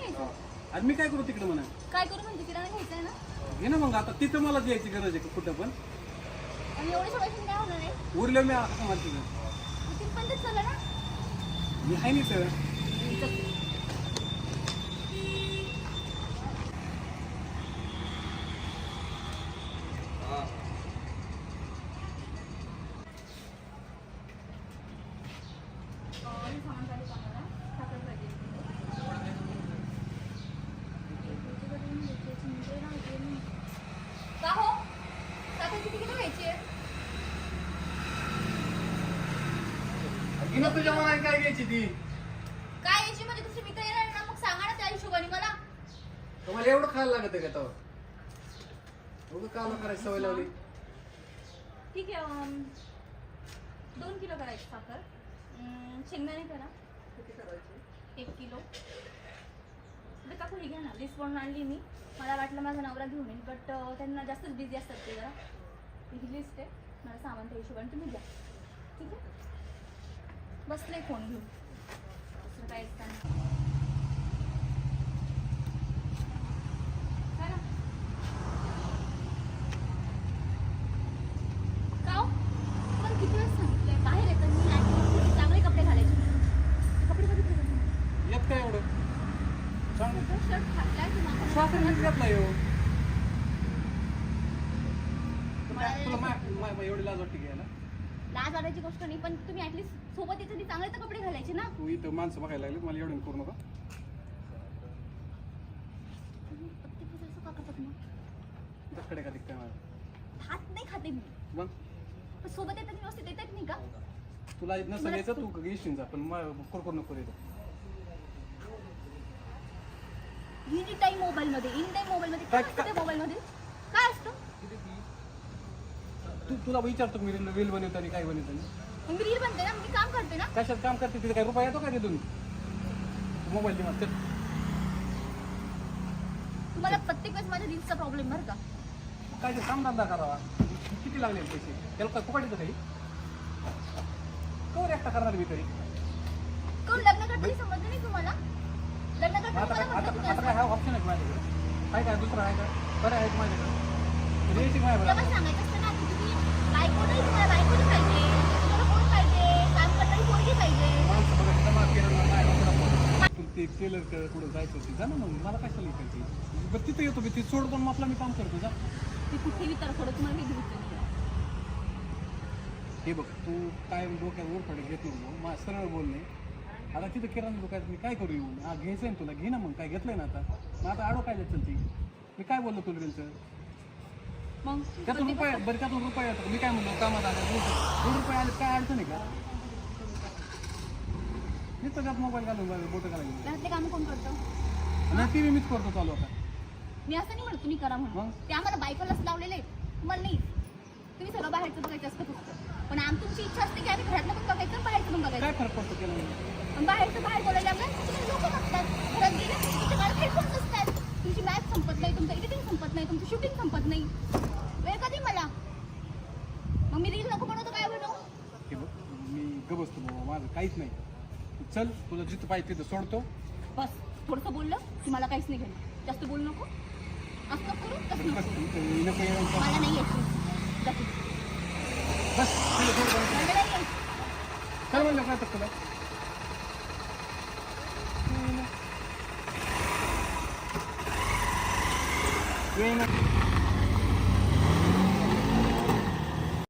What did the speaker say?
घ्यायचं. आणि मी काय करू तिकडे म्हणा? काय करू म्हणजे किराणा घ्यायचा आहे ना? घे ना मग, आता तिथं मला द्यायची गरज आहे कुठं पण. आणि एवढे सोडायचं काय होणार आहे? उरलं मी आता मारते पण तेच झालं ना. मी आहे नाही तर. सामान चालू कामाला साखर पाहिजे. का हो? साखर किती किलो घ्यायची आहे? तुझ्या मनात काय घ्यायची ती? काय यायची म्हणजे तुमचे मित्र येणार ना, मग सांगा ना त्या हिशोबाने मला. तुम्हाला एवढं खायला लागत आहे का तेव्हा? एवढं काला करायची सवय लावली. ठीक आहे, 2 किलो करायची साखर. शेंगदाणे करा. किती करायचे? 1 किलो. तर काकू ही घ्या ना, लिस्ट बनवून आणली मी. मला वाटलं माझा नवरा घेऊन येईल, बट त्यांना जास्तच बिझी असतात ते जरा. ही लिस्ट आहे, मला सामान त्या हिशोबाने तुम्ही द्या. ठीक आहे, बसले फोन घेऊन. दुसरं काय ऐकता नाही. काय ना? का हो? तुम्हाला किती वेळेस सांगितलंय बाहेर येतात मी नाही, चांगले कपडे घालायचे. कपडे बघितले का तुम्ही? येत काय एवढं? सांग. शर्ट फाटलाय की माझा? साखर मीच घेतला येऊ. मला तुला एवढी लाज वाटते घ्यायला? लाज वाटायची गोष्ट नाही, पण तुम्ही ऍटलीस्ट सोबत येतं ती चांगले तर कपडे घालायचे ना. तू इथं माणसं बघायला लागली, मला एवढं करू नका. तुम्ही प्रत्येक वेळेस असं का करतात मग? दकडे का दिसतंय मला? हात नाही खाते मी, मग पण सोबत येतात व्यवस्थित येतात नाही का? तुला इथं सगळ्याचं तू घेशील जा, पण करू नको येतो. एनी टाइम मोबाईलमध्ये, मोबाईलमध्ये काय असतं? त्या मोबाईलमध्ये काय असतं? तुला विचारतो मी रील बनवताना काय बनवताना. मग मी रील बनते ना, मी काम करते ना. कशात काम करते तिथे काय रुपया येतो का तिथून? मोबाईल दे. तुम्हाला प्रत्येक वेळेस माझ्या रील्सचा प्रॉब्लेम बरं का? काय ते कामधंदा करावा. किती लागले पैसे त्याला? काय फुकट येतं काही? कवर एकटा करणार मी तरी. करून लग्न करताना समजलं नाही तुम्हाला? लग्न करताना आता मला आता म्हटलं आता काय हा ऑप्शन आहे का माझ्याकडे? काय दुसरं आहे का? बरं आहे का माझ्याकडे? रेटिंग माझ्या तुला पण सांगायचं असतं ना की तुम्ही बायको नाही, तुम्हाला बायको नाही पाहिजे, तुम्हाला कोण पाहिजे, काम करणारी पोरगी पाहिजे. माणसं बघा जमा केलं नाही. ते टेलर पुढे जायचं होती जा ना, मग मला कशाला इकायचं? बरं तिथं येतो मी, ती सोड पण आपला मी काम करतो जा. ती कुठे विचार थोडं तुम्हाला काही घ्यायचं नाही. हे बघ, तू काय डोक्यात ओरफडे घेत नको, मला सरळ बोलणे. आता तिथं किराणा दुकानात मी काय करू येऊन? हा घ्यायचं आहे तुला, घे ना. मग काय घेतलंय ना आता, मग आता आडो काय चलती? मी काय बोललो तुला गेलचं? मग त्यातून रुपये बरं, त्यातून रुपये येतात. मी काय म्हणलो कामात आले 2 रुपये आले, काय अडचण आहे का? मी तर त्यात मोबाईल घालून बोटं घालायला घरातले काम कोण करतं? नाही, ती मीच करतो चालू आता. मी असं नाही म्हणत तुम्ही करा म्हणून, ते आम्हाला बायकोलाच लावलेले आहेत, तुम्हाला नाही. तुम्ही सगळं बाहेरचं बघायचं असतं फक्त, पण तुमची इच्छा असते की आम्ही घरातलं पण बघायचं, बाहेरचं पण बघायचं. काय फरक पडतो केलं? पण बाहेरचं बाहेर बोलायला लागलं लोक बघतात. घरात गेले तुमच्या काळात हेडफोन्स असतात. तुमची मॅच संपत नाही, तुमचं एडिटिंग संपत नाही, तुमची शूटिंग संपत नाही. वेळ कधी मला? मग मी रील नको बनवतो, काय बनवू? हे बघ, मी ग बसतो बाबा, माझं काहीच नाही. चल, तुला जिथं पाहिजे तिथं सोडतो. बस थोडंसं बोललं की मला काहीच नाही घेणं. जास्त बोलू नको, असं नको करू, तसं नको करू. मला नाही यायचं. बस मला नाही यायचं. काय म्हणलं काय तर तुला? येईना.